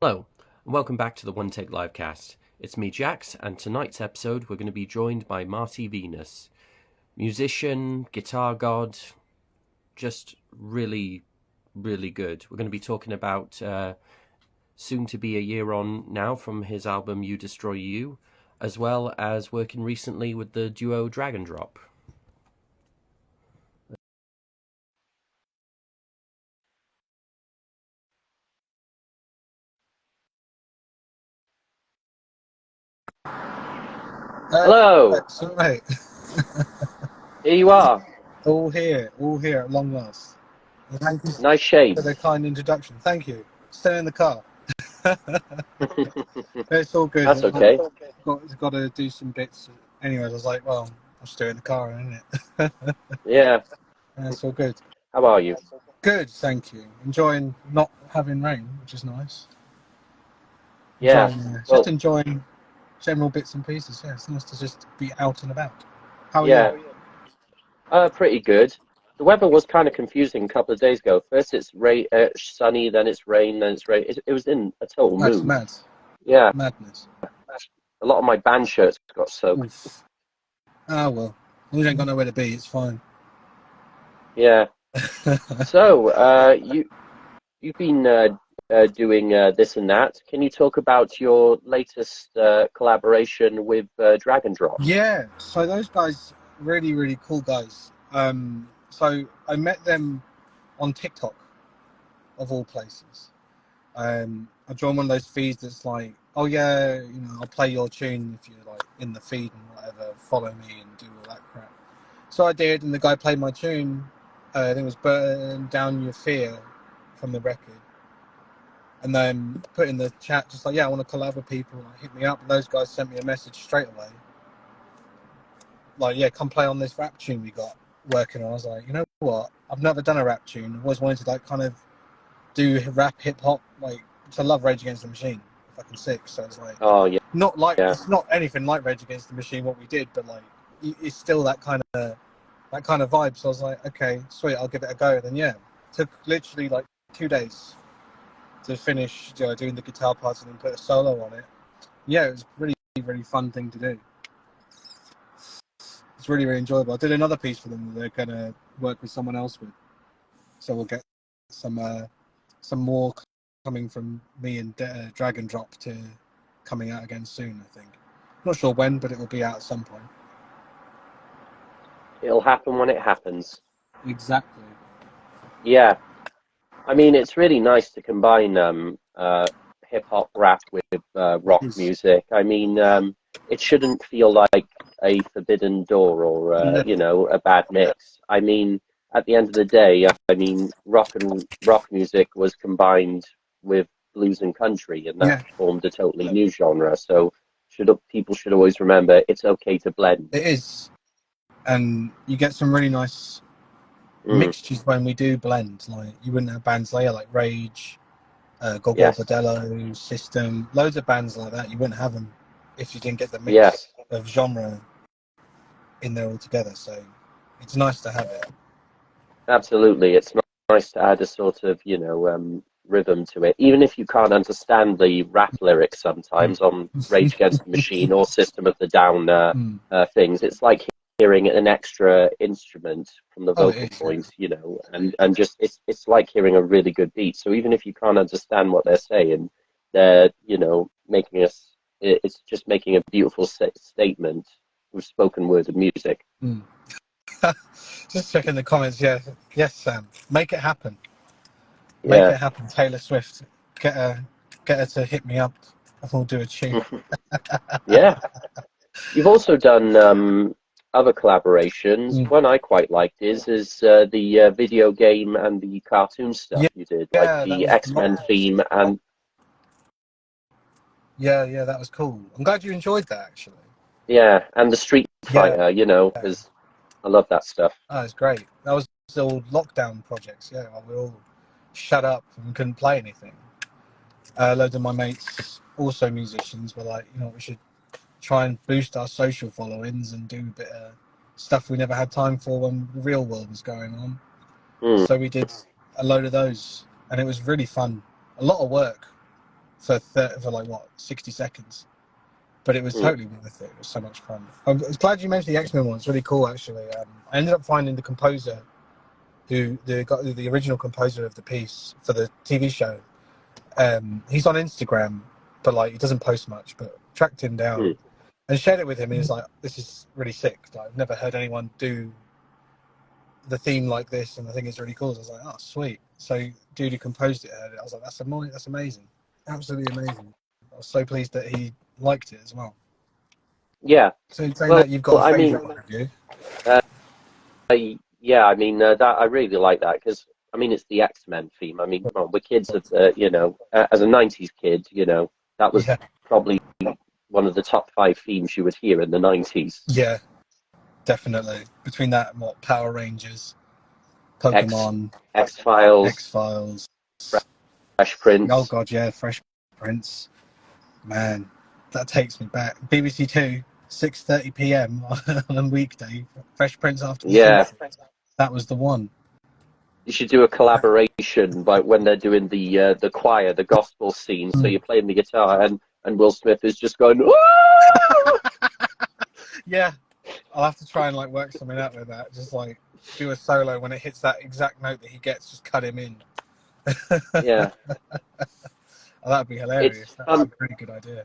Hello, and welcome back to the One Take Livecast. It's me, Jax, and tonight's episode we're going to be joined by Marty Venus, musician, guitar god, just really, really good. We're going to be talking about soon to be a year on now from his album You Destroy You, as well as working recently with the duo Dragon Drop. Hello, That's all right. here you are. All here at long last. Thank you Nice for the shades. kind introduction. Thank you. Stay in the car. It's all good. That's okay. Got to do some bits. Anyways, I was like, well, I'll stay in the car, isn't it? Yeah, It's all good. how are you? Good, thank you. Enjoying not having rain, which is nice. Yeah, Just well, enjoying general bits and pieces. Yeah, it's nice to just be out and about. How are yeah. you? Pretty good. The weather was kind of confusing a couple of days ago. First it's sunny, then it's rain, then it's rain. It was in a total That's mood. mad. Yeah, Madness. a lot of my band shirts got soaked. Oof. Ah, well. As long as you ain't got nowhere to be, it's fine. Yeah. So, you've been doing this and that. Can you talk about your latest collaboration with Dragon Drop? Yeah, so those guys, really, really cool guys. So I met them on TikTok, of all places. I joined one of those feeds that's like, oh yeah, I'll play your tune if you're like in the feed and whatever, follow me and do all that crap. So I did, and the guy played my tune. I think it was Burn Down Your Fear from the record. And then put in the chat, just like, yeah, I want to collab with people. Like, hit me up. And those guys sent me a message straight away. Like, yeah, come play on this rap tune we got working on. I was like, you know what? I've never done a rap tune. I've always wanted to like kind of do rap, hip hop. Like, I love Rage Against the Machine. Fucking sick. So it's like, Oh, yeah, not like yeah. it's not anything like Rage Against the Machine what we did, but like it's still that kind of vibe. So I was like, okay, sweet, I'll give it a go. And then yeah, took literally like 2 days to finish doing the guitar parts and then put a solo on it. Yeah, it was a really, really fun thing to do. It's really, really enjoyable. I did another piece for them that they're gonna work with someone else with, so we'll get some more coming from me and Dragon Drop to coming out again soon. I think. Not sure when, but it will be out at some point. It'll happen when it happens. Exactly. Yeah. I mean, it's really nice to combine hip hop rap with rock It's music. I mean, it shouldn't feel like a forbidden door or never. a bad mix. I mean, at the end of the day, I mean, rock music was combined with blues and country, and that Yeah, formed a totally new genre. So, people should always remember it's okay to blend. it is, and you get some really nice Mm, mixtures when we do blend. Like you wouldn't have bands later like Rage, Gogol yes, Bordello, System, loads of bands like that. You wouldn't have them if you didn't get the mix yes. of genre in there all together. So it's nice to have it. Absolutely, it's nice to add a sort of, rhythm to it, even if you can't understand the rap lyrics Mm. sometimes on Rage Against the Machine or System of the Down Mm. things. It's like hearing an extra instrument from the Oh, it vocal is. Yeah. point, and just it's like hearing a really good beat. So even if you can't understand what they're saying, they're, making us. It's just making a beautiful statement with spoken word of music. Mm. Just checking the comments. Yeah. Yes, Sam. Make it happen. Make Yeah. it happen. Taylor Swift. Get her. Get her to hit me up. And we'll do a tune. Yeah. You've also done other collaborations. Mm. One I quite liked is the video game and the cartoon stuff Yeah. you did, like Yeah. That the was. X-Men theme, and Yeah. Yeah. That was cool. I'm glad you enjoyed that. Actually. yeah, and the Street Yeah. Fighter, because I love that stuff. Oh, it's great. That was all lockdown projects. Yeah. While we were all shut up and couldn't play anything. Loads of my mates, also musicians, were like, we should try and boost our social followings and do a bit of stuff we never had time for when the real world was going on. Mm, So we did a load of those, and it was really fun. A lot of work, for like what 60 seconds. But it was totally worth it. It was so much fun. I'm glad you mentioned the X-Men one. It's really cool, actually. I ended up finding the composer, the original composer of the piece for the TV show. He's on Instagram, but like he doesn't post much. But tracked him down and shared it with him. And he was like, "This is really sick. Like, I've never heard anyone do the theme like this, and I think it's really cool." So I was like, "Oh, sweet." So dude who composed it heard it. I was like, "That's amazing, absolutely amazing." I was so pleased that he liked it as well. Yeah. So you're saying Well, that you've got a I mean, favourite one, have you? yeah, I mean that I really like that because I mean it's the X-Men theme. I mean, well, we're kids of as a '90s kid, that was Yeah, probably one of the top 5 themes you would hear in the '90s. yeah, definitely. Between that and what Power Rangers, X Pokemon, X Files, X-Files. Fresh Oh Prince. God, yeah, Fresh Prince. Man, that takes me back. BBC Two, 6:30 p.m. on a weekday. Fresh Prince after the Yeah, social. That was the one. you should do a collaboration by when they're doing the choir, the gospel scene. So you're playing the guitar and Will Smith is just going, "Woo!" Yeah, I'll have to try and like work something out with that. Just like do a solo when it hits that exact note that he gets. Just cut him in. Yeah, Oh, that'd be it's hilarious. That's a fun. pretty good idea.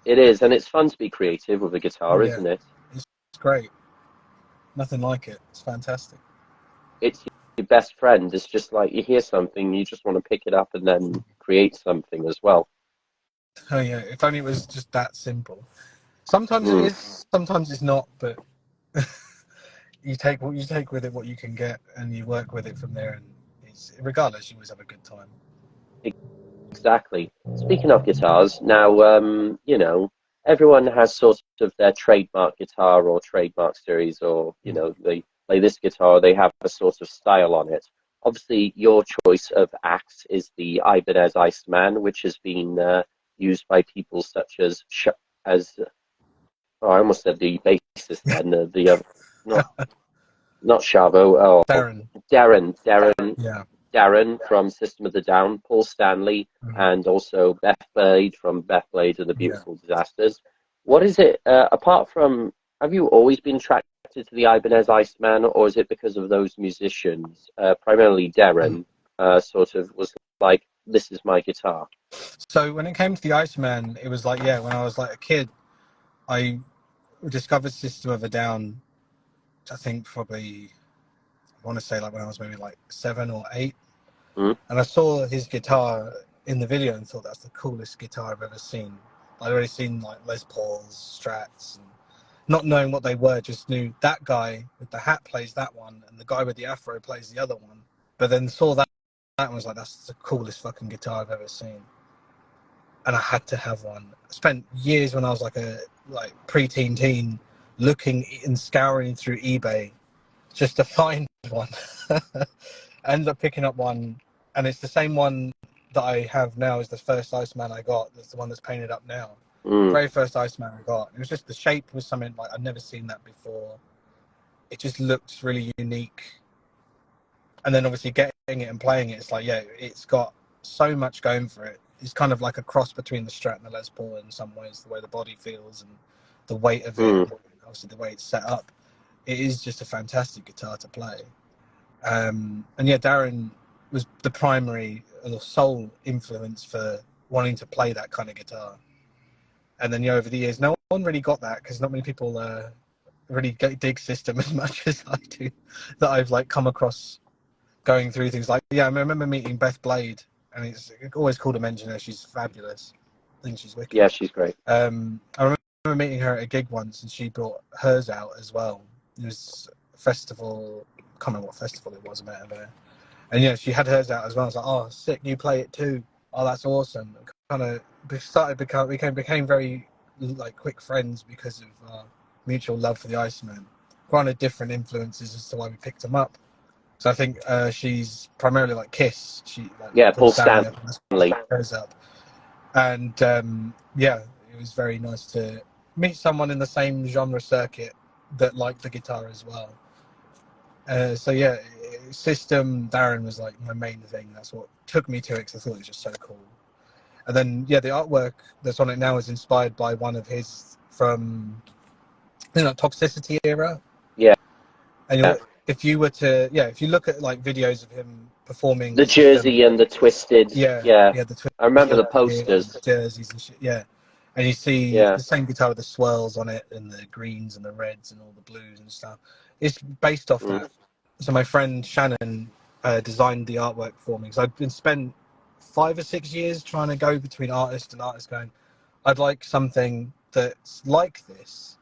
It is, and it's fun to be creative with a guitar, Yeah, isn't it? it's great. Nothing like it. It's fantastic. It's your best friend. It's just like you hear something, you just want to pick it up and then create something as well. Oh yeah, if only it was just that simple. Sometimes it Mm. is, sometimes it's not, but you take with it what you can get, and you work with it from there. And regardless, you always have a good time. Exactly. Speaking of guitars, now, everyone has sort of their trademark guitar or trademark series, or, they play this guitar, they have a sort of style on it. Obviously, your choice of axe is the Ibanez Iceman, which has been used by people such as, I almost said the bassist then, not, not Chavo, oh, Darren, yeah. Darren from System of the Down, Paul Stanley, Mhm. and also Beth Blade from Beth Blade and the Yeah. Beautiful Disasters. What is it, apart from, have you always been attracted to the Ibanez Iceman, or is it because of those musicians, primarily Darren, sort of was like, this is my guitar? So when it came to the Iceman, it was like, yeah, when I was like a kid, I discovered System of a Down. I think probably I want to say like when I was maybe like 7 or 8, Mm? and I saw his guitar in the video and thought that's the coolest guitar I've ever seen. I'd already seen like Les Pauls, Strats, and not knowing what they were, just knew that guy with the hat plays that one, and the guy with the afro plays the other one. But then saw that and was like, that's the coolest fucking guitar I've ever seen. And I had to have one. I spent years when I was like a preteen teen looking and scouring through eBay just to find one. I ended up picking up one, and it's the same one that I have now as the first Iceman I got. That's the one that's painted up now. The Mm. very first Iceman I got. It was just the shape was something like I'd never seen that before. It just looked really unique. And then obviously getting it and playing it, it's like, yeah, it's got so much going for it. It's kind of like a cross between the Strat and the Les Paul in some ways, the way the body feels and the weight of it, Mm. and obviously the way it's set up. It is just a fantastic guitar to play. And yeah, Darren was the primary or the sole influence for wanting to play that kind of guitar. And then over the years, no one really got that because not many people really dig System as much as I do. That I've like come across going through things like, yeah, I remember meeting Beth Blade, and it's always cool to mention her. She's fabulous. I think she's wicked. Yeah, she's great. I remember meeting her at a gig once, and she brought hers out as well. It was a festival. I can't remember what festival it was. I met her there, and yeah, she had hers out as well. I was like, oh, sick! You play it too. Oh, that's awesome. Kind of became very like quick friends because of mutual love for the Iceman. Granted, different influences as to why we picked him up. So I think she's primarily like Kiss. She like Yeah, Paul Paul Stanley Stanley. goes up, and yeah, it was very nice to meet someone in the same genre circuit that liked the guitar as well. So yeah, System Darren was like my main thing. That's what took me to it because I thought it was just so cool. And then the artwork that's on it now is inspired by one of his from Toxicity era. Yeah. And if you were to if you look at like videos of him performing The jersey and the twisted. Yeah. the I remember the twisted posters. jerseys and shit. Yeah. And you see Yeah. the same guitar with the swirls on it and the greens and the reds and all the blues and stuff. It's based off that. So my friend Shannon designed the artwork for me. So I've been spent 5 or 6 years trying to go between artist and artist, going, I'd like something that's like this,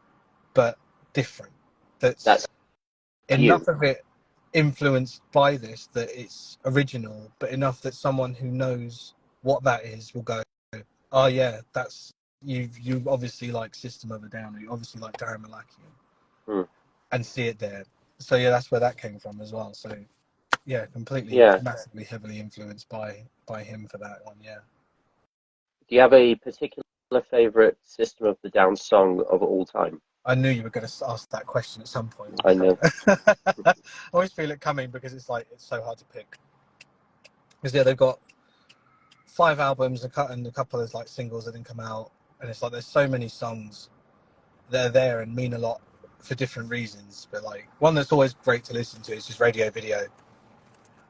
but different. That's enough of it influenced by this that it's original, but enough that someone who knows what that is will go, oh yeah, that's you obviously like System of a Down, or you obviously like Darren Malakian, and see it there. So yeah, that's where that came from as well. So yeah, completely, massively, heavily influenced by him for that one. Yeah. Do you have a particular favorite System of the Down song of all time? I knew you were going to ask that question at some point. I know. I always feel it coming because it's so hard to pick. Because they've got 5 albums and a couple of like singles that didn't come out, and it's like there's so many songs that are there and mean a lot for different reasons. But like one that's always great to listen to is just Radio Video.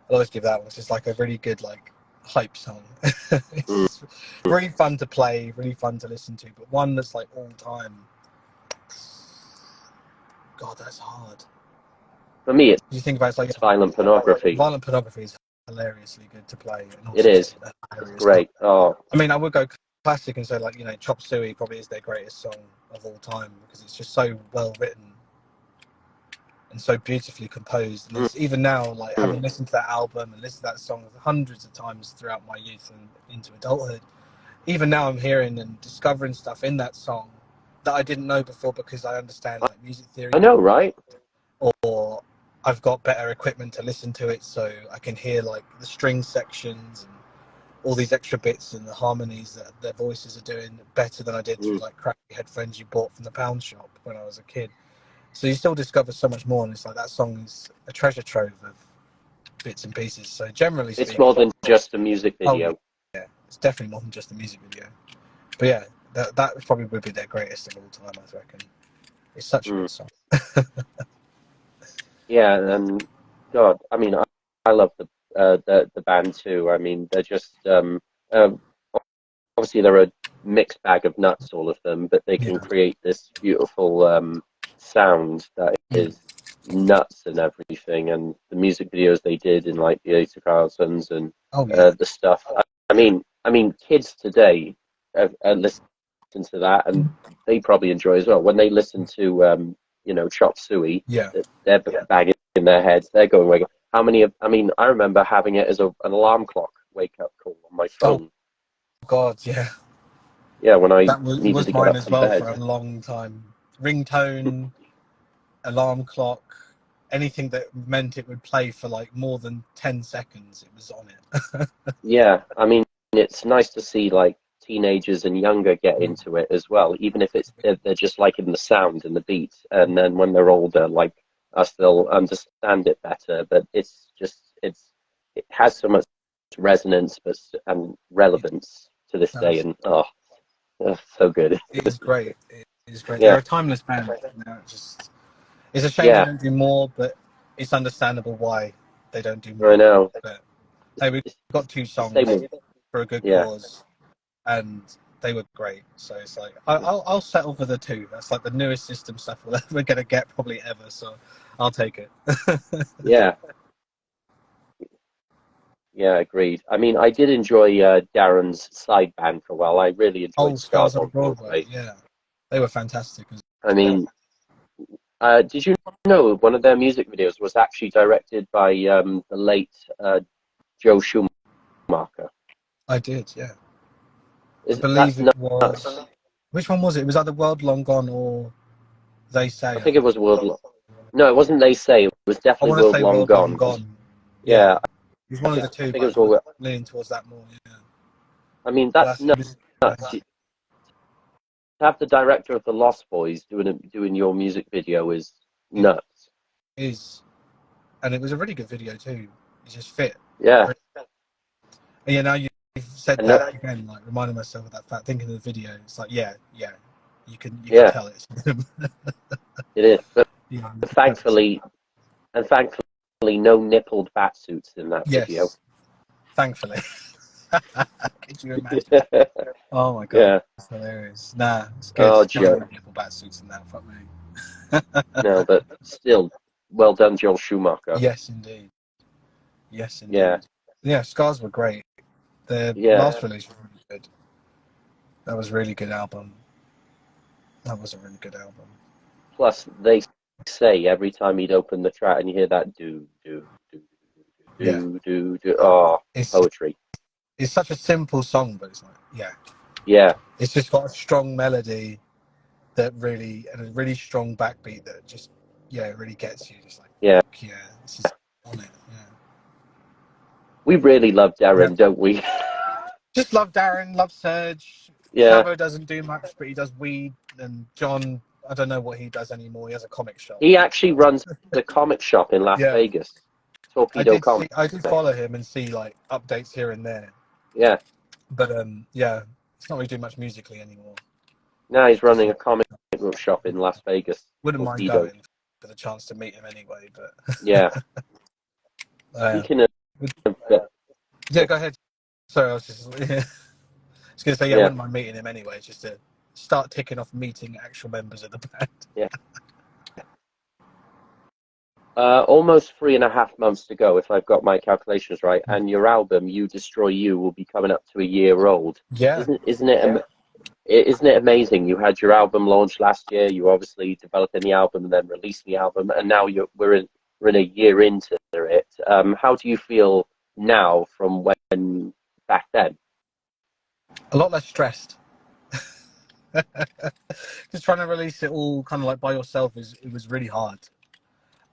I'll always give that one. It's just like a really good like hype song. It's really fun to play, really fun to listen to, but one that's like all time. God, that's hard. For me, it's you think about it's like Violent Pornography. Violent Pornography is hilariously good to play. And it is. It's great. Oh, I mean, I would go classic and say like Chop Suey probably is their greatest song of all time because it's just so well written and so beautifully composed. And it's, even now, like having listened to that album and listened to that song hundreds of times throughout my youth and into adulthood, even now I'm hearing and discovering stuff in that song that I didn't know before because I understand like music theory. I know, right? Or I've got better equipment to listen to it, so I can hear like the string sections and all these extra bits and the harmonies that their voices are doing better than I did through like crappy headphones you bought from the pound shop when I was a kid. So you still discover so much more, and it's like that song is a treasure trove of bits and pieces. So generally speaking, it's more than just a music video. Oh, yeah, it's definitely more than just a music video. But yeah, that probably would be their greatest of all time, I reckon. It's such a good song. Yeah, and God, I mean, I love the band too. I mean, they're just obviously they're a mixed bag of nuts, all of them, but they can create this beautiful sound that is nuts and everything. And the music videos they did in like the 80s and the stuff. I mean, kids today listen to that, and they probably enjoy as well when they listen to Chop Suey. They're bagging in their heads. They're going, wake up. How many of? I mean, I remember having it as an alarm clock wake up call on my phone. Oh God, yeah. Yeah, when I that needed was to mine get up as from well bed. for a long time. Ringtone, alarm clock, anything that meant it would play for like more than 10 seconds, it was on it. Yeah, I mean, it's nice to see like teenagers and younger get into it as well, even if they're just liking the sound and the beat, and then when they're older, like us, they'll understand it better. But it has so much resonance and relevance to this day, and so good. It is great. It is great. Yeah. They're a timeless band. It's a shame they don't do more, but it's understandable why they don't do more. I know. But we've got 2 songs for a good cause, and they were great. So it's like I'll settle for the 2. That's like the newest System stuff we're gonna get probably ever. So I'll take it. Yeah. Yeah, agreed. I mean, I did enjoy Darren's side band for a while. I really enjoyed Scars on Broadway. Yeah, they were fantastic. I mean, did you know one of their music videos was actually directed by the late Joe Schumacher? I did, yeah. I believe it was. Which one was it? It was either World Long Gone or They Say. I think it was No, it wasn't They Say. It was definitely World Long Gone. Yeah. It was one of the 2. I think it was leaning towards that more. Yeah. I mean, that's nuts. To have the director of the Lost Boys doing your music video is nuts. It is, and it was a really good video too. It just fit. Yeah. And now you've said And that again, like reminding myself of that fact, thinking of the video. It's like, yeah, you can yeah, tell it's him. it is. But You know, thankfully, no nippled bat suits in that video. yes, thankfully. Could you imagine? Oh my god, Yeah. that's hilarious. Nah, it's good. Oh, Still Joe. no nipple bat suits in that. Fuck me. No, but still, well done, Joel Schumacher. Yes, indeed. Yes, Yeah. indeed. Yeah, Scars were great. The Yeah. last release was really good. That was a really good album. That was a really good album. Plus, they say every time he'd open the track and you hear that Yeah. do. Oh, It's poetry. it's such a simple song, but it's like, yeah. Yeah. It's just got a strong melody that really, and a really strong backbeat that just, yeah, it really gets you. Just like, Yeah. yeah, this is on it. Yeah. We really love Darren, Yeah. don't we? Just love Darren, love Serge. Yeah. Chavo doesn't do much, but he does weed. And John, I don't know what he does anymore. He has a comic shop. He actually runs the comic shop in Las Yeah. Vegas. Torpedo Comics. I did follow him and see like updates here and there. Yeah. But yeah, he's not really doing much musically anymore. Now he's running a comic book shop in Las Vegas. Wouldn't mind Torpedo. going for the chance to meet him anyway. But Yeah. Speaking of, yeah, go ahead. Sorry, I was just I was going to say, yeah, I wouldn't mind meeting him anyway, just to start ticking off meeting actual members of the band. Yeah. Almost 3.5 months to go, if I've got my calculations right, and your album "You Destroy You" will be coming up to a year old. Yeah, isn't it amazing? You had your album launched last year. You obviously developing the album and then releasing the album, and now we're in a year into it. How do you feel now from when back then? a lot less stressed. Just trying to release it all kind of like by yourself it was really hard.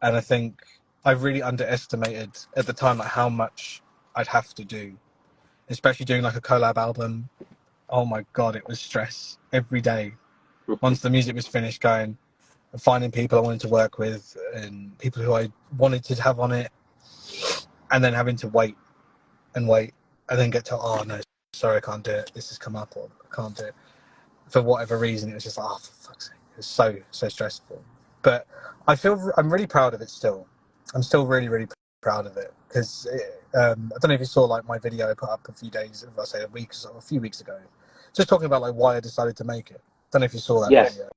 And I think I really underestimated at the time like how much I'd have to do, especially doing like a collab album. Oh my god, it was stress every day. Once the music was finished, going and finding people I wanted to work with and people who I wanted to have on it, and then having to wait and then get to, oh no, sorry, I can't do it. This has come up, or I can't do it for whatever reason. It was just like, oh, for fuck's sake, it was so stressful. But I'm really proud of it still. I'm still really, really proud of it because I don't know if you saw like my video I put up a few weeks ago, just talking about like why I decided to make it. Don't know if you saw that video.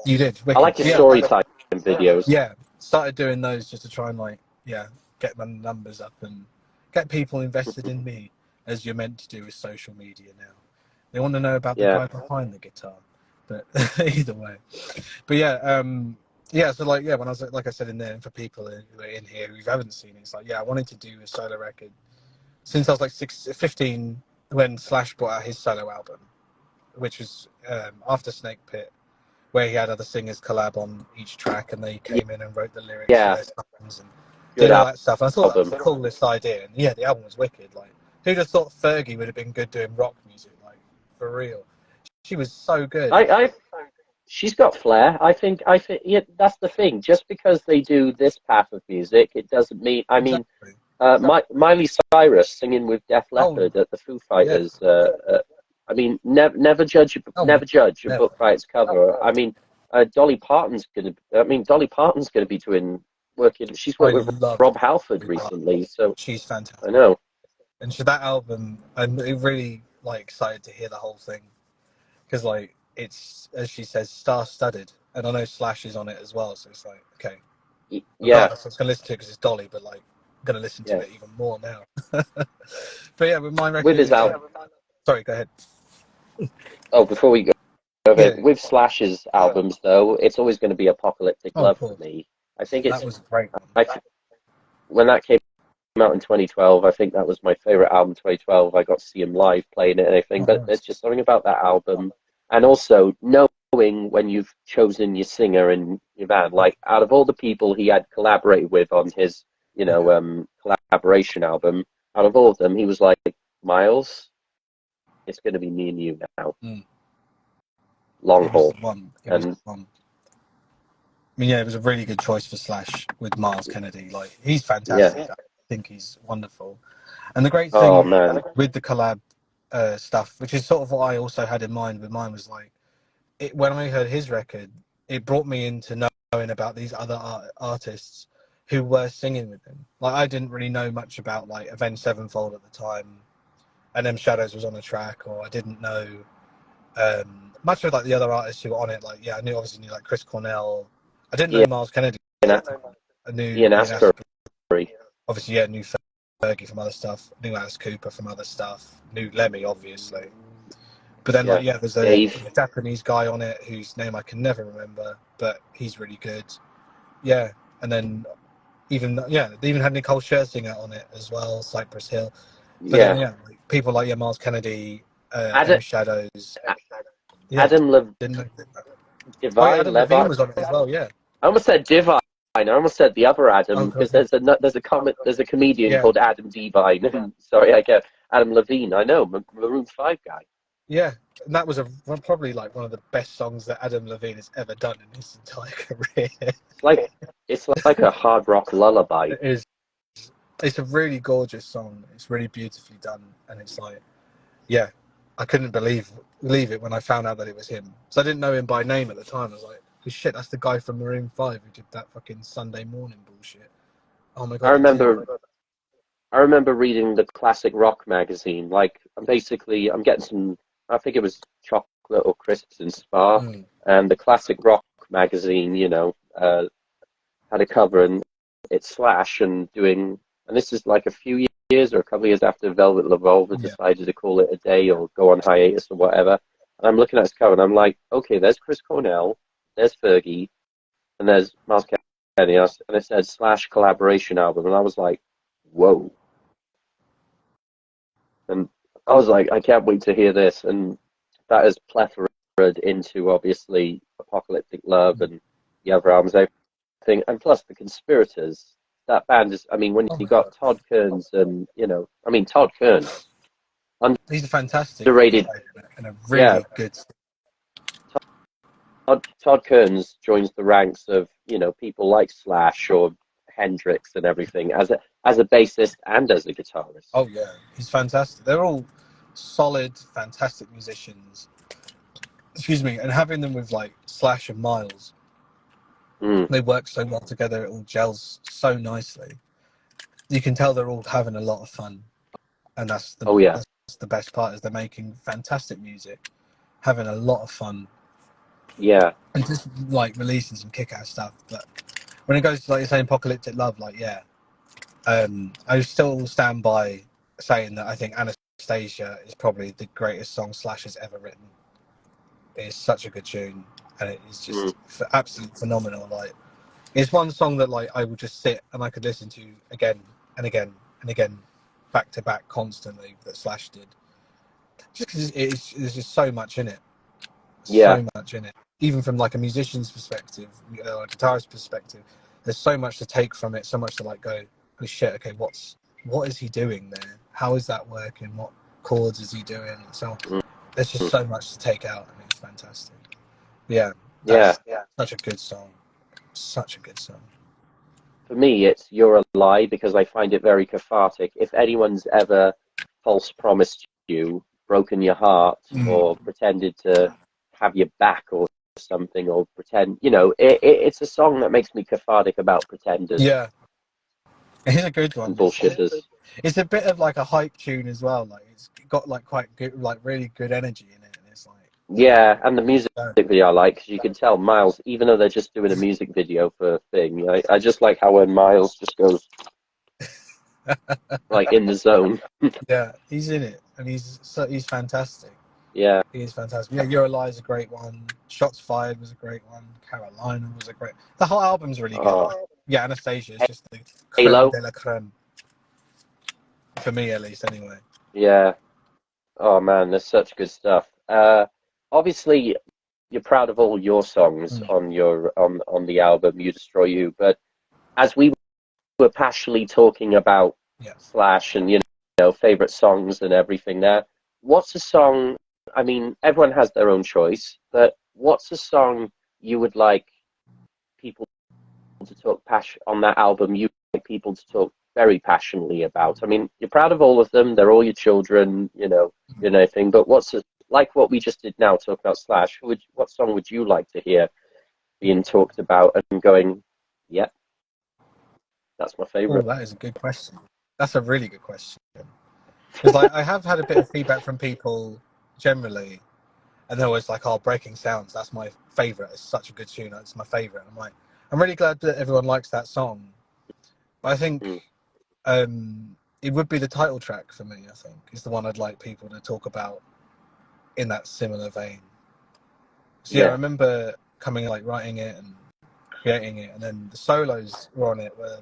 You did. Wicked. I like your story time videos. Yeah, started doing those just to try and like get my numbers up and get people invested in me, as you're meant to do with social media now. They want to know about the guy behind the guitar, but either way. But so when I was like I said in there, for people who are in here who haven't seen it, it's like I wanted to do a solo record since I was like 15 when Slash brought out his solo album, which was after Snake Pit, where he had other singers collab on each track and they came in and wrote the lyrics for their songs and did all that stuff. And I thought that was the coolest idea. And the album was wicked. Like, who'd have thought Fergie would have been good doing rock music? Like, for real. She was so good. She's got flair. I think that's the thing. Just because they do this path of music, it doesn't mean. I mean, Miley Cyrus singing with Def Leppard at the Foo Fighters. I mean, never judge a book by its cover. I mean, Dolly Parton's gonna be working. She's worked with Rob Halford recently, so she's fantastic. I know. And so that album, I'm really like excited to hear the whole thing because like it's, as she says, star-studded, and I know Slash is on it as well. So it's like, okay, I was going to listen to it because it's Dolly, but like I'm going to listen to it even more now. But yeah, with my record, with his album. Sorry, go ahead. Oh, before we go with Slash's albums though, it's always going to be Apocalyptic Love for me. I think that was great. When that came out in 2012, I think that was my favorite album. 2012, I got to see him live playing it and everything. But there's just something about that album, and also knowing when you've chosen your singer and your band. Like, out of all the people he had collaborated with on his, collaboration album, out of all of them, he was like, Miles, it's going to be me and you now. Long haul. I mean, it was a really good choice for Slash with Miles Kennedy. Like, he's fantastic. I think he's wonderful. And the great thing with the collab stuff, which is sort of what I also had in mind. But mine was like, when I heard his record, it brought me into knowing about these other artists who were singing with him. Like, I didn't really know much about like Avenged Sevenfold at the time, and M Shadows was on a track, or I didn't know much of like the other artists who were on it. Like, yeah, I obviously knew like Chris Cornell. I didn't know Miles Kennedy. I knew Ian Astbury. Obviously, yeah, knew Fergie from other stuff. Knew Alice Cooper from other stuff. Knew Lemmy, obviously. But then, there's a Japanese guy on it whose name I can never remember, but he's really good. Yeah, and then they even had Nicole Scherzinger on it as well, Cypress Hill. But then, like, people like Miles Kennedy, M Shadows. Adam Divine Levine was on it as well. Yeah. I almost said Divine. I almost said the other Adam because there's a comedian called Adam Devine. Sorry, I get Adam Levine. I know, Maroon 5 guy. Yeah, and that was probably like one of the best songs that Adam Levine has ever done in his entire career. It's like a hard rock lullaby. It is. It's a really gorgeous song. It's really beautifully done, and it's like, yeah, I couldn't believe it when I found out that it was him. So I didn't know him by name at the time. I was like, oh shit, that's the guy from Maroon 5 who did that fucking Sunday Morning bullshit. Oh my god! I remember reading the Classic Rock magazine. Like, I'm getting some. I think it was chocolate or crisps in Spa, and the Classic Rock magazine, had a cover, and it's Slash and this is like a few years or a couple of years after Velvet Revolver decided to call it a day or go on hiatus or whatever. And I'm looking at his cover and I'm like, okay, there's Chris Cornell, there's Fergie, and there's Miles Kennedy, and it says Slash collaboration album, and I was like, whoa. And I was like, I can't wait to hear this, and that is plethora into obviously Apocalyptic Love and the other albums, everything, and plus the Conspirators. That band is, when you got Todd Kearns and Todd Kearns, he's a fantastic underrated and a really good. Todd Kearns joins the ranks of people like Slash or Hendrix and everything as a bassist and as a guitarist. Oh yeah, he's fantastic. They're all solid, fantastic musicians. Excuse me, and having them with like Slash and Miles, they work so well together. It all gels so nicely. You can tell they're all having a lot of fun, and that's the best part, is they're making fantastic music, having a lot of fun. Yeah, and just like releasing some kick-ass stuff. But when it goes to like you're saying Apocalyptic Love, like I still stand by saying that I think Anastasia is probably the greatest song Slash has ever written. It is such a good tune, and it is just absolutely phenomenal. Like, it's one song that like I would just sit and I could listen to again and again and again, back to back, constantly, that Slash did. Just because there's just so much in it. So much in it. Even from like a musician's perspective, a guitarist's perspective, there's so much to take from it, so much to like go, oh shit, okay, what is he doing there? How is that working? What chords is he doing? So there's just so much to take out, and it's fantastic. Such a good song. Such a good song. For me, it's You're a Lie, because I find it very cathartic. If anyone's ever false promised you, broken your heart, or pretended to have your back or something, or pretend, it's a song that makes me cathartic about pretenders. Yeah, it's a good one. And bullshitters. It's a bit of like a hype tune as well. Like, it's got like quite good, like really good energy in it. And it's like, yeah, and the music video I like, because you can tell Miles, even though they're just doing a music video for a thing, I just like how when Miles just goes like in the zone. Yeah, he's in it, and he's fantastic. Yeah, he's fantastic. Yeah, You're a Lie is a great one. Shots Fired was a great one. Carolina was a great. The whole album's really good. Yeah, Anastasia is just the creme de la creme. For me, at least, anyway. Yeah. Oh man, there's such good stuff. Obviously, you're proud of all your songs on the album You Destroy You, but as we were passionately talking about Slash and favorite songs and everything there, what's a song? I mean, everyone has their own choice, but what's a song you would like people to talk on that album? You like people to talk very passionately about. I mean, you're proud of all of them. They're all your children, you know, anything. But like what we just did now, talk about Slash. What song would you like to hear being talked about and going, yeah, that's my Oh, favorite. that is a good question. That's a really good question. Because I have had a bit of feedback from people generally, and they're always like, "Oh, Breaking Sounds, that's my favorite. It's such a good tune. It's my favorite." I'm like, I'm really glad that everyone likes that song. But I think it would be the title track for me. I think is the one I'd like people to talk about in that similar vein. So yeah, I remember writing it and creating it, and then the solos were on it. Were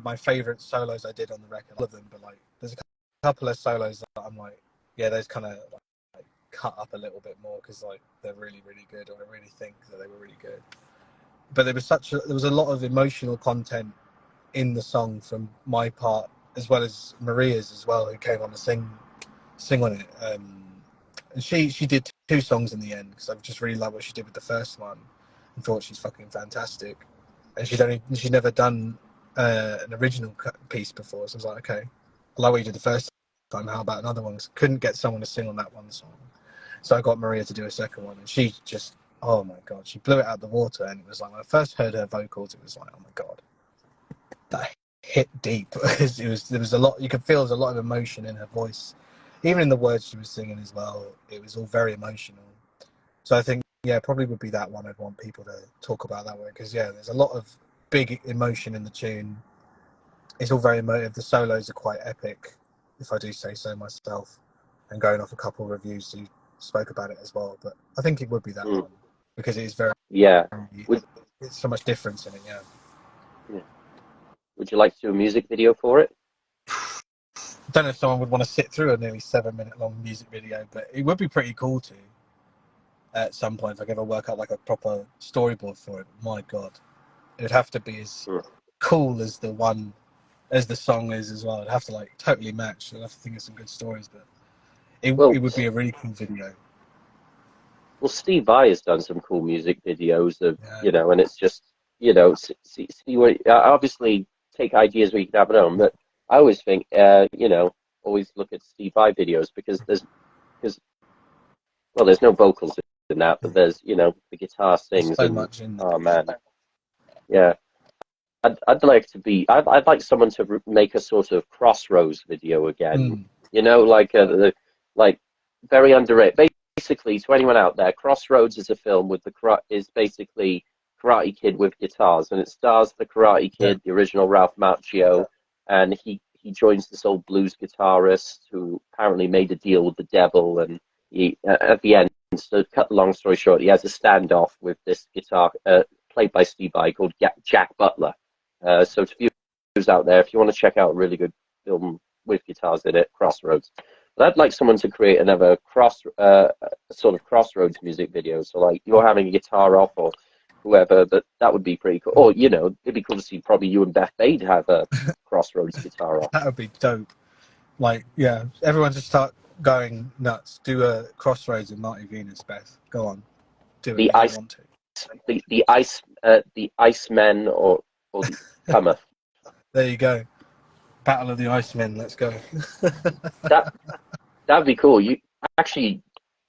my favorite solos I did on the record. All of them, but like there's a couple of solos that I'm like, yeah, those kind of like cut up a little bit more because like they're really really good, or I really think that they were really good. But there was a lot of emotional content in the song from my part as well as Maria's as well, who came on to sing on it. And she did 2 songs in the end because I just really loved what she did with the first one and thought she's fucking fantastic. And she'd never done an original piece before, so I was like, okay, I love what you did the first time. How about another one? Couldn't get someone to sing on that one song, so I got Maria to do a second one, and she just, oh my god, she blew it out the water. And it was like when I first heard her vocals, it was like, oh my god, that hit deep. There was a lot, you could feel there was a lot of emotion in her voice, even in the words she was singing as well. It was all very emotional. So I think, yeah, probably would be that one I'd want people to talk about that way, because yeah, there's a lot of big emotion in the tune. It's all very emotive. The solos are quite epic, if I do say so myself, and going off a couple of reviews who spoke about it as well. But I think it would be that one because it is very it's so much difference in it. Yeah. Would you like to do a music video for it? I don't know if someone would want to sit through a nearly 7-minute long music video, but it would be pretty cool to. At some point, if I could ever work out like a proper storyboard for it, my god, it would have to be as cool as the song is as well. It'd have to like totally match. I'd have to think of some good stories, but it would be a really cool video. Well, Steve Vai has done some cool music videos of, you know, and it's just, you know, see what, obviously take ideas where you can have it on, but I always think, you know, always look at Steve Vai videos because there's no vocals in that, but there's, you know, the guitar sings. So much in there. Oh man, yeah. I'd like someone to make a sort of Crossroads video again. You know, like very underrated. Basically, to anyone out there, Crossroads is a film is basically Karate Kid with guitars, and it stars the Karate Kid, the original Ralph Macchio, and he joins this old blues guitarist who apparently made a deal with the devil, and he at the end. So, to cut the long story short, he has a standoff with this guitar played by Steve Vai called Jack Butler. So to viewers out there, if you want to check out a really good film with guitars in it, Crossroads. But I'd like someone to create another sort of Crossroads music video. So like you're having a guitar off or whoever, but that would be pretty cool. Or, you know, it'd be cool to see probably you and Beth Bade have a Crossroads guitar off. That would be dope. Like, yeah, everyone just start going nuts. Do a Crossroads with Marty Venus, Beth. Go on. Do it if you want to. The Icemen or the Comer. There you go. Battle of the Icemen. Let's go. That'd be cool. You actually,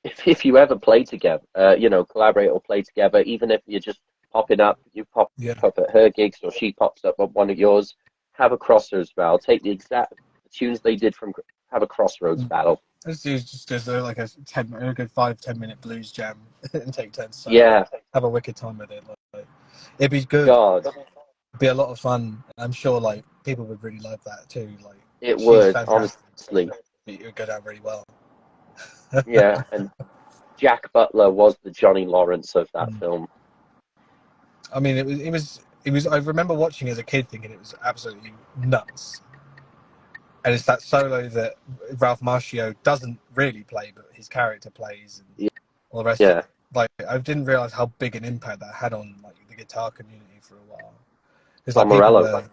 if you ever play together, you know, collaborate or play together, even if you're just popping up, you pop up at her gigs or she pops up on one of yours, have a Crossroads battle. Take the exact tunes they did have a Crossroads battle. Let's do just like a good 5-10 minute blues jam and take turns. So have a wicked time with it. Like, it'd be good. God. It'd be a lot of fun. I'm sure like people would really love that too. Like it would, honestly. It would go down really well. Yeah, and Jack Butler was the Johnny Lawrence of that film. I mean, it was. I remember watching as a kid, thinking it was absolutely nuts. And it's that solo that Ralph Macchio doesn't really play, but his character plays, and all the rest of it. Like, I didn't realize how big an impact that had on like the guitar community for a while. It's like people were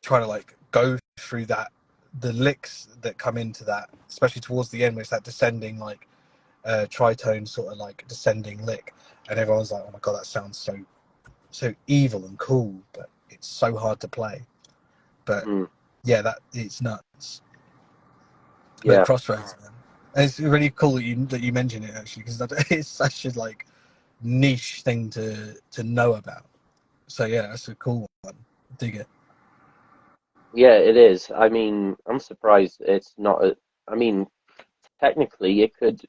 trying to like go through that, the licks that come into that, especially towards the end, where it's that descending like tritone sort of like descending lick, and everyone's like, "Oh my god, that sounds so evil and cool," but it's so hard to play. But Mm. yeah, it's nuts. Yeah. But Crossroads, man, it's really cool that you mention it actually, because it's such a like niche thing to know about. So yeah, that's a cool one. Dig it. Yeah, it is. I mean, I'm surprised it's not a, I mean, technically it could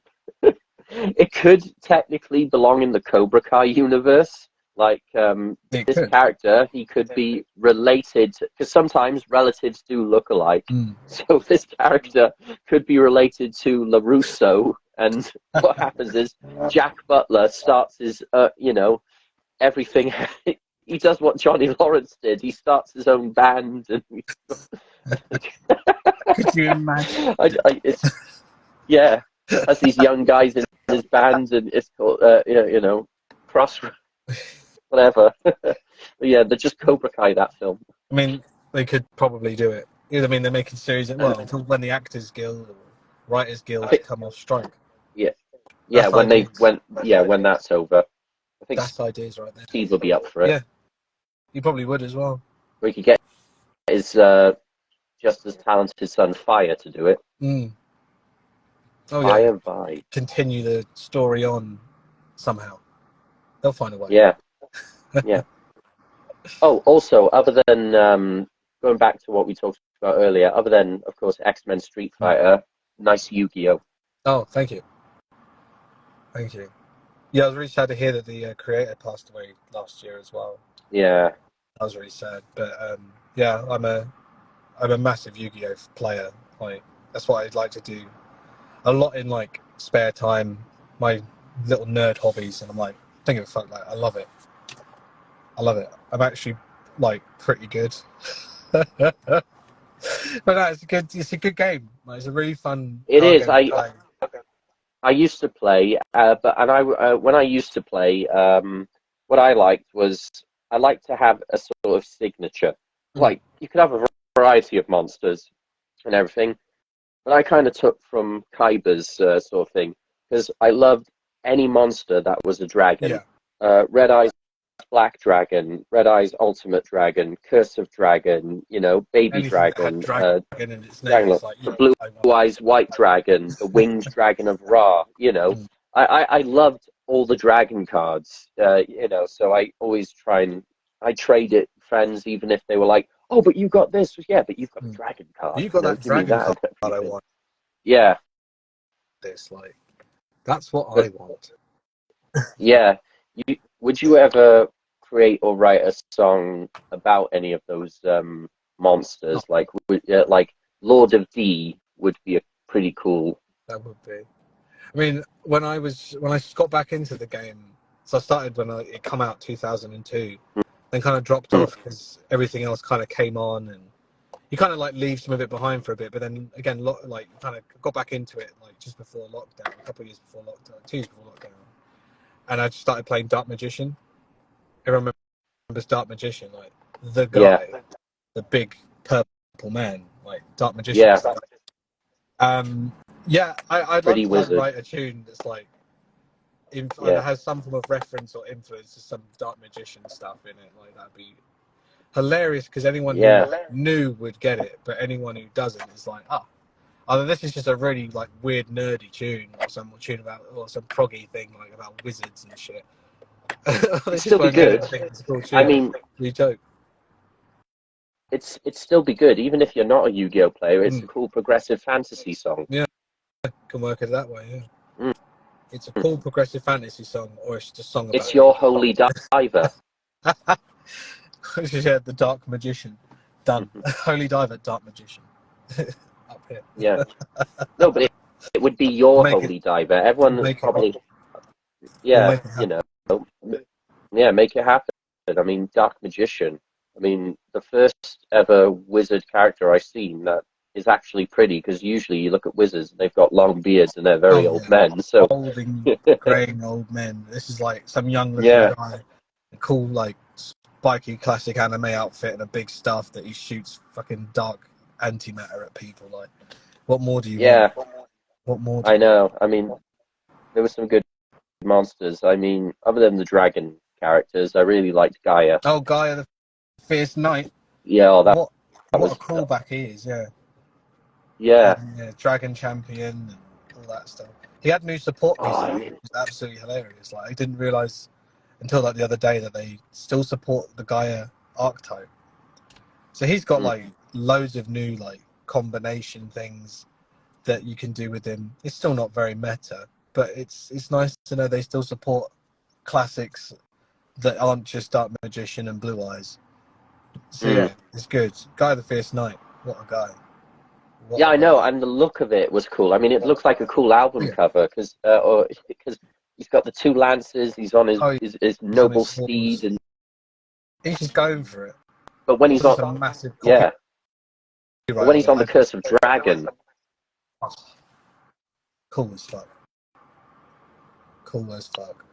it could technically belong in the Cobra Kai universe. Like It this could. character, he could be related because sometimes relatives do look alike. So this character could be related to LaRusso, and what happens is Jack Butler starts his everything. He does what Johnny Lawrence did. He starts his own band, and Could you imagine? Yeah, has these young guys in his band, and it's called Cross, whatever. But yeah, they're just Cobra Kai, that film. I mean, they could probably do it. I mean, they're making series until when the Actors Guild or Writers Guild come off strike. Yeah, That's when ideas. when that's over, I think That's ideas right there. Steve will be up for it. Yeah, you probably would as well. We could get his just as talented son Fire to do it. Oh Fire yeah, Vibe. continue the story on somehow. They'll find a way. Yeah, yeah. Oh, also, other than going back to what we talked about earlier, other than of course X-Men Street Fighter, nice Yu-Gi-Oh. Oh, thank you. Yeah, I was really sad to hear that the creator passed away last year as well. Yeah, that was really sad. But yeah, I'm a massive Yu-Gi-Oh player. Like that's what I'd like to do a lot in like spare time, my little nerd hobbies, and I'm like, think of it, fuck, like I love it. I'm actually like pretty good. But no, it's a good game. Like, it's a really fun. it is. Game to play. I used to play, when I used to play, what I liked was I liked to have a sort of signature. Like you could have a variety of monsters and everything, but I kind of took from Kaiba's sort of thing because I loved any monster that was a dragon. Yeah. Red Eyes Black Dragon, Red Eyes Ultimate Dragon, Curse of Dragon, Baby Anything Dragon, that had dragon in its name, it's like, the Blue Eyes White Dragon, the Winged Dragon of Ra. I loved all the dragon cards. So I always I trade it friends, even if they were like, "Oh, but you got this." Yeah, but you've got a dragon card. You got that dragon card I want. Yeah. This that's what I want. Yeah. Would you ever create or write a song about any of those monsters? Like Lord of D would be a pretty cool. That would be. I mean, when I got back into the game, so I started when it come out 2002, then kind of dropped off because everything else kind of came on, and you kind of like leave some of it behind for a bit. But then again, like kind of got back into it like just before lockdown, a couple of years before lockdown, 2 years before lockdown, and I just started playing Dark Magician. Everyone remembers Dark Magician, like the guy, the big purple man, like Dark Magician. Yeah. I'd love to like, write a tune that's like either has some form of reference or influence to some Dark Magician stuff in it. Like that'd be hilarious because anyone who knew would get it, but anyone who doesn't is like, either this is just a really like weird nerdy tune, or some tune about or some proggy thing like about wizards and shit. It'd still be good. I mean, you joke. It'd still be good, even if you're not a Yu-Gi-Oh player. It's a cool progressive fantasy song. Yeah, can work it that way. Yeah, it's a cool progressive fantasy song, or it's just a song about. It's your holy diver. Yeah, the Dark Magician. Done. Holy diver, Dark Magician. Up here. Yeah. No, but it would be your holy diver. Everyone probably. Yeah, make it happen. I mean, Dark Magician. I mean, the first ever wizard character I've seen that is actually pretty, because usually you look at wizards and they've got long beards and they're very old men. So graying old men. This is like some young looking guy, a cool like spiky classic anime outfit and a big staff that he shoots fucking dark antimatter at people. Like, what more do you want? What more? I know. I mean, there were some good monsters. I mean, other than the dragon characters, I really liked Gaia. Oh, Gaia the Fierce Knight. Yeah, oh, that What was a callback he is, yeah. yeah. Yeah, Dragon Champion and all that stuff. He had new support Oh, I recently. mean, It was absolutely hilarious. Like I didn't realise until like the other day that they still support the Gaia archetype. So he's got like loads of new like combination things that you can do with him. It's still not very meta, but it's nice to know they still support classics that aren't just Dark Magician and Blue Eyes. So yeah, it's good. Guy the Fierce Knight, what a guy. What yeah, a I know, guy. and the look of it was cool. I mean, it looks like a cool album Yeah. cover because he's got the two lances. He's on his He's on noble his horse. steed, and He's just going for it. but when he's It's on, a massive yeah, copyright but when he's on the it. Curse of Dragon, Oh, cool as fuck. Cool as fuck.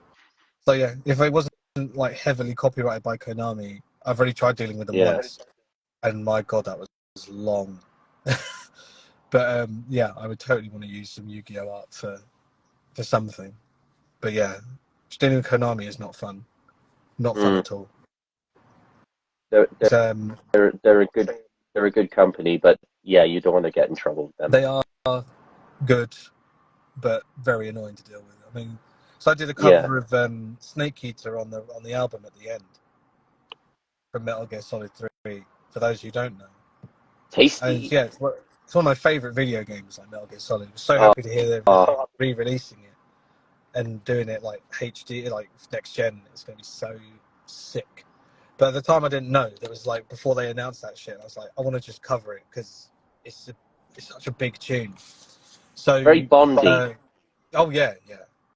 So yeah, if it wasn't like heavily copyrighted by Konami, I've already tried dealing with them once, and my god, that was long. But yeah, I would totally want to use some Yu-Gi-Oh art for something. But yeah, just dealing with Konami is not fun. Not fun at all. they're It's, a good company, but yeah, you don't want to get in trouble with them. they are good, but very annoying to deal with. I mean, so I did a cover of Snake Eater on the album at the end from Metal Gear Solid 3. For those who don't know, Tasty. and yeah, it's one of my favorite video games, like Metal Gear Solid. I'm so happy to hear they're re-releasing it and doing it like HD, like next gen. It's going to be so sick. But at the time, I didn't know. There was like before they announced that shit, I was like, I want to just cover it because it's such a big tune. So Very Bondy. Oh yeah,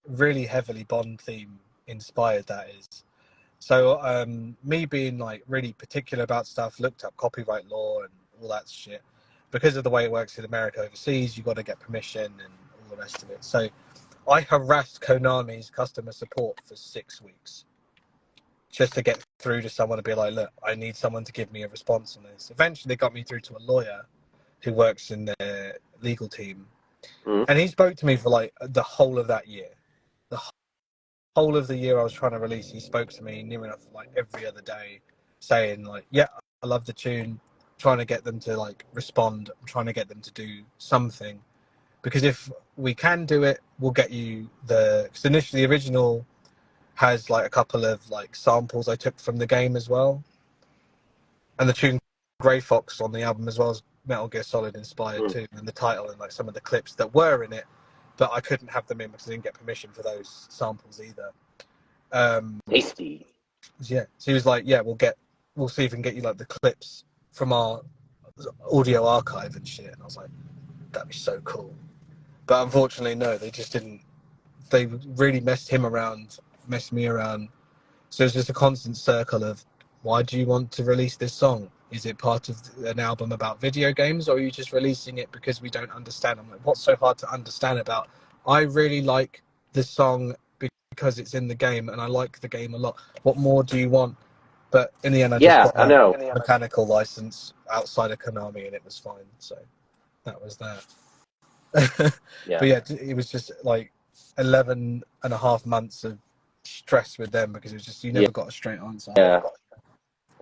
really heavily Bond theme inspired that is. So me being like really particular about stuff, looked up copyright law and all that shit. Because of the way it works in America overseas, you got to get permission and all the rest of it. So I harassed Konami's customer support for 6 weeks just to get through to someone and be like, look, I need someone to give me a response on this. Eventually, they got me through to a lawyer who works in their legal team. And he spoke to me for like the whole of that year. The whole of the year I was trying to release, he spoke to me near enough like every other day saying like, yeah, I love the tune, trying to get them to like respond, I'm trying to get them to do something. Because if we can do it, we'll get you because initially the original has like a couple of like samples I took from the game as well. And the tune Grey Fox on the album as well as Metal Gear Solid inspired too, and the title and like some of the clips that were in it, but I couldn't have them in because I didn't get permission for those samples either. Tasty. Yeah, so he was like, "Yeah, we'll see if we can get you like the clips from our audio archive and shit." And I was like, "That'd be so cool," but unfortunately, no, they just didn't. They really messed me around. So it's just a constant circle of, why do you want to release this song? Is it part of an album about video games, or are you just releasing it because we don't understand? I'm like, what's so hard to understand about? I really like the song because it's in the game, and I like the game a lot. What more do you want? But in the end, I just got a mechanical license outside of Konami, and it was fine. So that was that. Yeah. But yeah, it was just like 11 and a half months of stress with them because it was just you never got a straight answer. Yeah.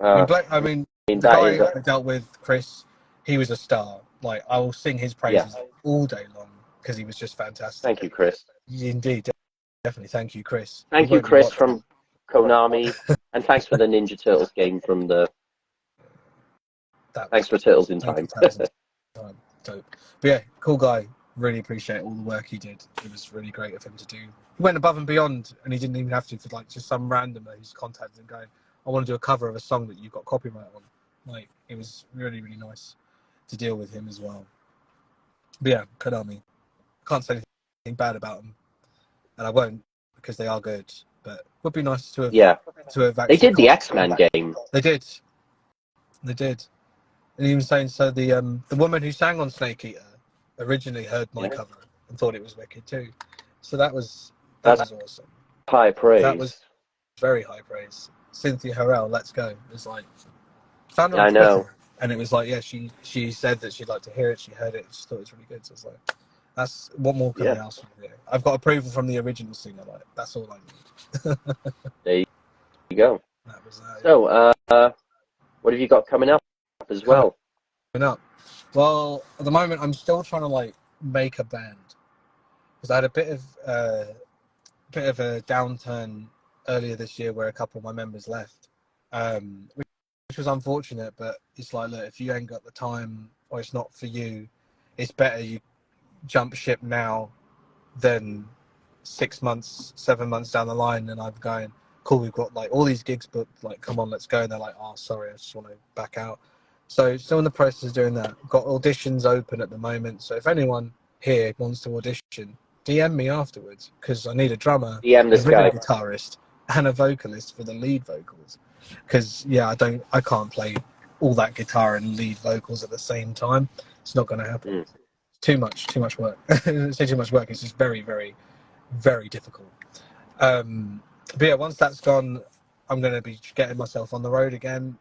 I mean, the guy I dealt with, Chris, he was a star. Like, I will sing his praises all day long because he was just fantastic. Thank you, Chris. Indeed, definitely. Thank you, Chris. Thank you, Chris, from Konami, and thanks for the Ninja Turtles game from the. Thanks for Turtles in Time. Dope. But yeah, cool guy. Really appreciate all the work he did. It was really great of him to do. He went above and beyond, and he didn't even have to for like just some randomer who's contacted him going, I want to do a cover of a song that you've got copyright on. Like, it was really, really nice to deal with him as well. But yeah, Konami. Can't say anything bad about them, and I won't because they are good. But it would be nice to have. Yeah. To have they did the X-Men game. They did. And he was saying so. The woman who sang on Snake Eater originally heard my cover and thought it was wicked too. So that was awesome. High praise. That was very high praise. Cynthia Harrell, let's go. It was like found her on Twitter, know. And it was like, yeah, she said that she'd like to hear it. She heard it. She thought it was really good. So I was like, that's what more can I ask for here? I've got approval from the original singer. Like, that's all I need. There you go. That was that. So, What have you got coming up as Coming well? up. Well, at the moment, I'm still trying to like make a band because I had a bit of a downturn earlier this year where a couple of my members left, which was unfortunate. But it's like, look, if you ain't got the time or it's not for you, it's better you jump ship now than 6 months, 7 months down the line. And I'm going, cool, we've got like all these gigs booked, like, come on, let's go. And they're like, oh, sorry, I just want to back out. So still in the process of doing that. Got auditions open at the moment. So if anyone here wants to audition, DM me afterwards because I need a drummer, DM a this rhythm guy. guitarist, and a vocalist for the lead vocals. Because I can't play all that guitar and lead vocals at the same time. It's not going to happen. Too much work. Say too much work. It's just very, very, very difficult. But yeah, once that's gone, I'm going to be getting myself on the road again.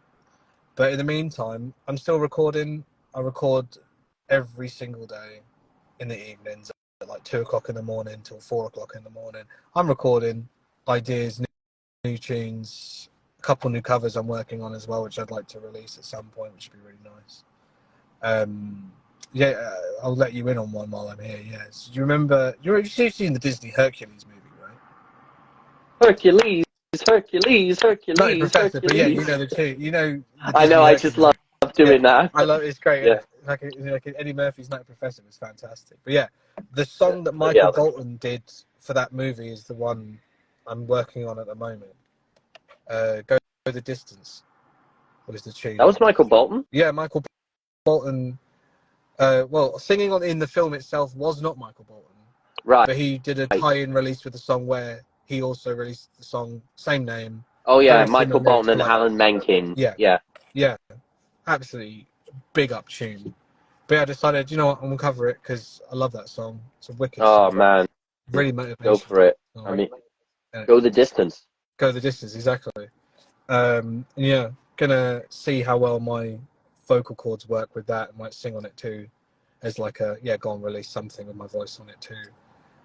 But in the meantime, I'm still recording. I record every single day in the evenings at like 2 o'clock in the morning till 4 o'clock in the morning. I'm recording ideas, new tunes, a couple new covers I'm working on as well, which I'd like to release at some point, which would be really nice. I'll let you in on one while I'm here. Yes. Do you remember? You've seen the Disney Hercules movie, right? Hercules. Not Professor, but yeah, you know the two. You know. I know. I just love doing that. I love it's great. Yeah. Like Eddie Murphy's Night Professor was fantastic. But yeah, the song that Michael Bolton did for that movie is the one I'm working on at the moment. Go the Distance was the tune. That was Michael Bolton? Yeah, Michael Bolton. Singing in the film itself was not Michael Bolton. Right. But he did a tie-in release with the song where he also released the song, same name. Oh yeah, Michael Bolton and Alan Menken. Yeah. Absolutely big up tune. But yeah, I decided, you know what, I'm going to cover it because I love that song. It's a wicked song. Man. Really motivational. Go for it. Go the distance. Go the distance, exactly. Gonna see how well my vocal cords work with that. I might sing on it too. As like go and release something with my voice on it too.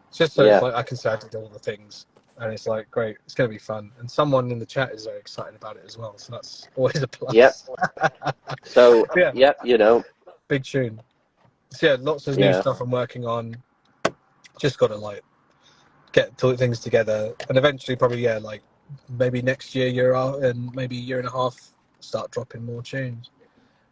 It's just so it's like I can say I did all the things. And it's like, great, it's going to be fun. And someone in the chat is very excited about it as well. So that's always a plus. Yep. So, big tune. So yeah, lots of new stuff I'm working on. Just got to like get things together. And eventually probably, maybe next year and maybe a year and a half, start dropping more tunes.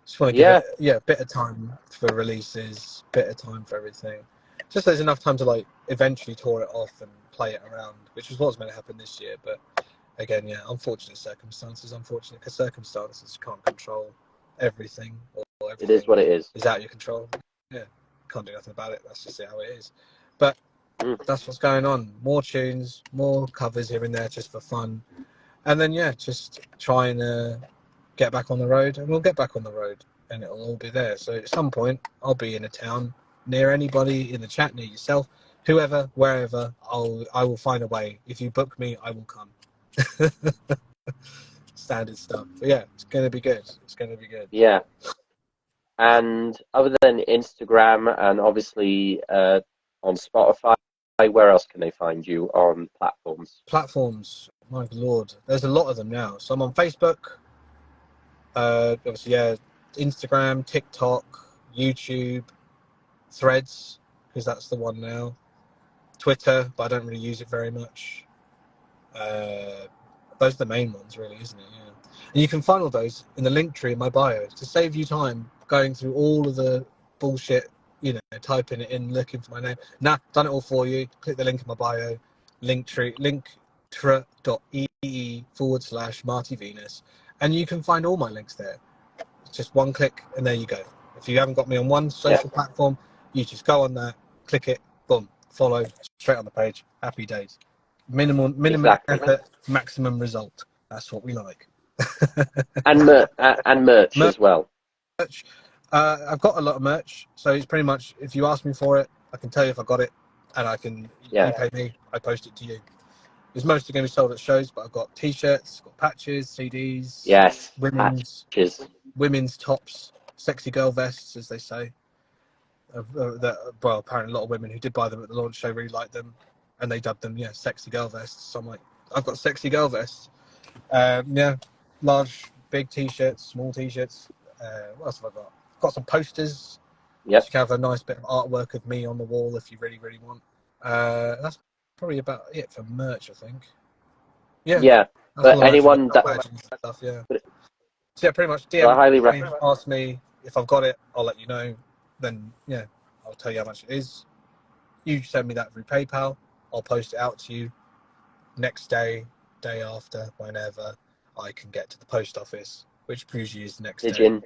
Just want to give it a bit of time for releases, bit of time for everything. Just there's enough time to like eventually tour it off and play it around, which is what's meant to happen this year. But again, unfortunate circumstances. Unfortunate because circumstances can't control everything. Or everything it is what it is. Is out of your control. Yeah, can't do nothing about it. That's just how it is. But that's what's going on. More tunes, more covers here and there, just for fun. And then just trying to get back on the road, and we'll get back on the road, and it'll all be there. So at some point, I'll be in a town near anybody in the chat, near yourself, whoever, wherever. I will find a way. If you book me, I will come. Standard stuff. But yeah, it's going to be good. It's going to be good. Yeah. And other than Instagram and obviously on Spotify, where else can they find you on platforms? Platforms, my lord. There's a lot of them now. So I'm on Facebook. Obviously, Instagram, TikTok, YouTube, Threads, because that's the one now. Twitter, but I don't really use it very much. Those are the main ones, really, isn't it? Yeah. And you can find all those in the link tree in my bio to save you time going through all of the bullshit, typing it in, looking for my name. Nah, done it all for you. Click the link in my bio, linktree.ee/Marty Venus, and you can find all my links there. Just one click, and there you go. If you haven't got me on one social platform, you just go on there, click it, boom, follow, straight on the page. Happy days. Minimum effort, maximum result. That's what we like. and merch as well. Merch. I've got a lot of merch, so it's pretty much if you ask me for it, I can tell you if I got it, and I can you pay me, I post it to you. It's mostly going to be sold at shows, but I've got T-shirts, got patches, CDs, women's tops, sexy girl vests, as they say. Apparently a lot of women who did buy them at the launch show really liked them, and they dubbed them sexy girl vests. So I'm like, I've got sexy girl vests. Large big t-shirts, small t-shirts. What else have I got? Got some posters. Yep. So you can have a nice bit of artwork of me on the wall if you really, really want. That's probably about it for merch, I think. Yeah. Yeah, That's all but the merch I've anyone got, that badges and stuff, yeah. So yeah, pretty much I highly DM me, recommend. ask me if I've got it, I'll let you know. Then yeah, I'll tell you how much it is. You send me that through PayPal, I'll post it out to you. Next day, day after, whenever I can get to the post office, which usually is the next day. Pigeon.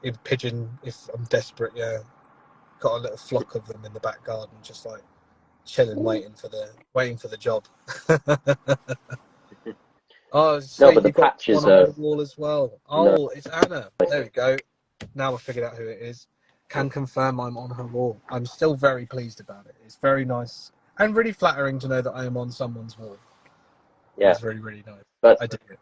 In Pigeon, if I'm desperate, yeah. Got a little flock of them in the back garden, just like chilling, waiting for the job. Oh, so No, but the you've got patches one on are the wall as well. no. Oh, it's Anna. There we go. Now I figured out who it is. Can confirm I'm on her wall. I'm still very pleased about it. It's very nice and really flattering to know that I am on someone's wall. Yeah, It's really, really nice. but I dig it.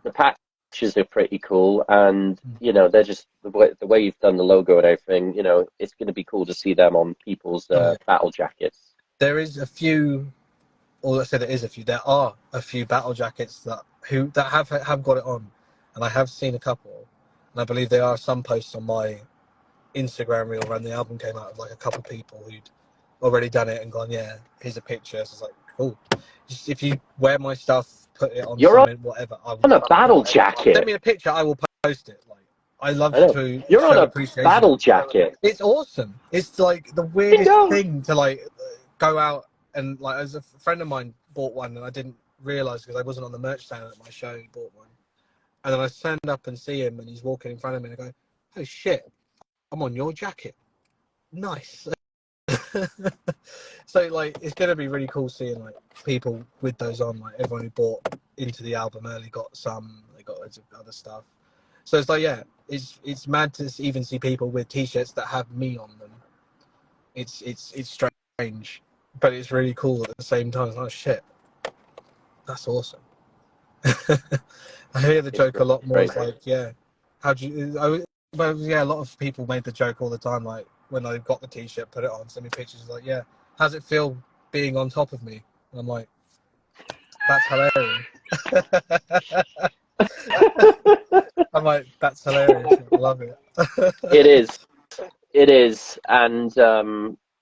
the patches are pretty cool, and you know they're just the way you've done the logo and everything. You know, it's going to be cool to see them on people's battle jackets. There is a few, or let's say there is a few. There are a few battle jackets that have got it on, and I have seen a couple, and I believe there are some posts on my Instagram reel when the album came out of like a couple people who'd already done it and gone, yeah, here's a picture. So it's like, cool. Just if you wear my stuff, put it on You're something, whatever. on a battle jacket. Send me a picture, I will post it. Like, I love I know. to You're show on a appreciation. battle jacket. It's awesome. It's like the weirdest thing to like go out and like, as a friend of mine bought one and I didn't realize because I wasn't on the merch stand at my show. He bought one, and then I stand up and see him and he's walking in front of me and I go, oh shit, I'm on your jacket. Nice. So like it's gonna be really cool seeing like people with those on. Like everyone who bought into the album early got some, they got loads of other stuff. So it's like, yeah, it's mad to even see people with t-shirts that have me on them. It's strange, but it's really cool at the same time. It's like, oh shit, that's awesome. I hear the joke a lot more. It's like, yeah, how'd you? Well, yeah, a lot of people made the joke all the time. Like when I got the t-shirt, put it on, send me pictures. Like, yeah, how's it feel being on top of me? And I'm like, that's hilarious. I'm like, that's hilarious. I love it. It is, and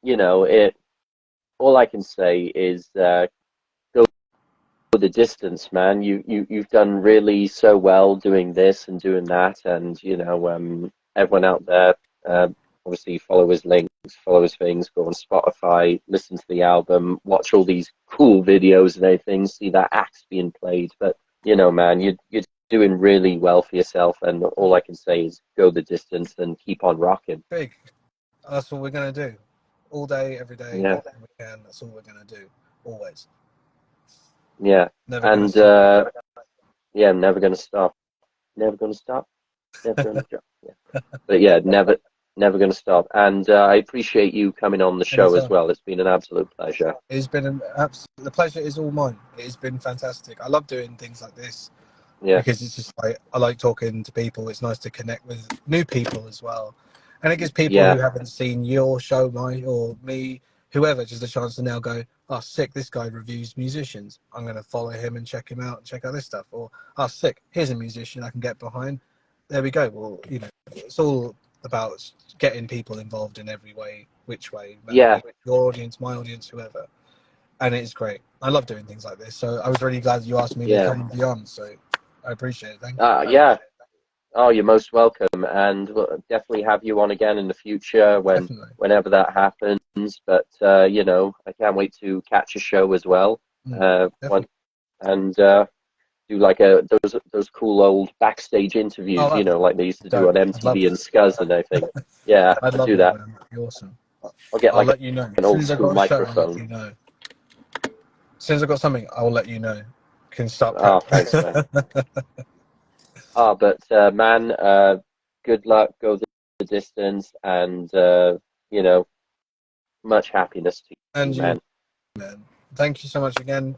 you know, it. All I can say is go the distance, man. You've done really so well doing this and doing that, and you know, everyone out there, obviously follow his links, follow his things, go on Spotify, listen to the album, watch all these cool videos and everything, see that axe being played. But you know, man, you're doing really well for yourself, and all I can say is go the distance and keep on rocking. Big. That's what we're gonna do. All day, every day, Yeah. everything we can. That's all we're gonna do. Always. Yeah. Never And gonna stop. yeah, never gonna stop. Never gonna stop. Never gonna stop. Yeah. But yeah, never gonna stop. And I appreciate you coming on the show as well. It's been an absolute pleasure. It's been the pleasure is all mine. It has been fantastic. I love doing things like this. Yeah. Because it's just like, I like talking to people. It's nice to connect with new people as well. And it gives people who haven't seen your show, or me, whoever, just a chance to now go, oh, sick, this guy reviews musicians. I'm going to follow him and check him out and check out this stuff. Or, oh, sick, here's a musician I can get behind. There we go. Well, you know, it's all about getting people involved in every way, which way. Yeah. Your audience, my audience, whoever. And it's great. I love doing things like this. So I was really glad you asked me to come beyond. So I appreciate it. Thank you. Yeah. Oh, you're most welcome, and we'll definitely have you on again in the future whenever that happens. But you know, I can't wait to catch a show as well. And do like those cool old backstage interviews, you know, like they used to do on MTV and Scuzz and everything. Yeah, I'd love do that. That'd be awesome. I'll let you know. An old school microphone. As soon as I've got something, I will let you know. Can start. Oh, thanks, man. But man, good luck, go the distance, and you know, much happiness to you, and man. Thank you so much again.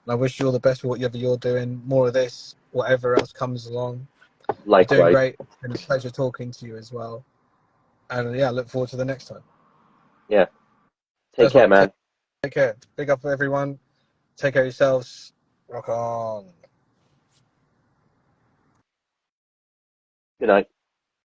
I wish you all the best with whatever you're doing. More of this, whatever else comes along. Likewise. You're doing great. It's been a pleasure talking to you as well. And yeah, I look forward to the next time. Yeah. Take care, man. Take care. Big up for everyone. Take care of yourselves. Rock on. Good night.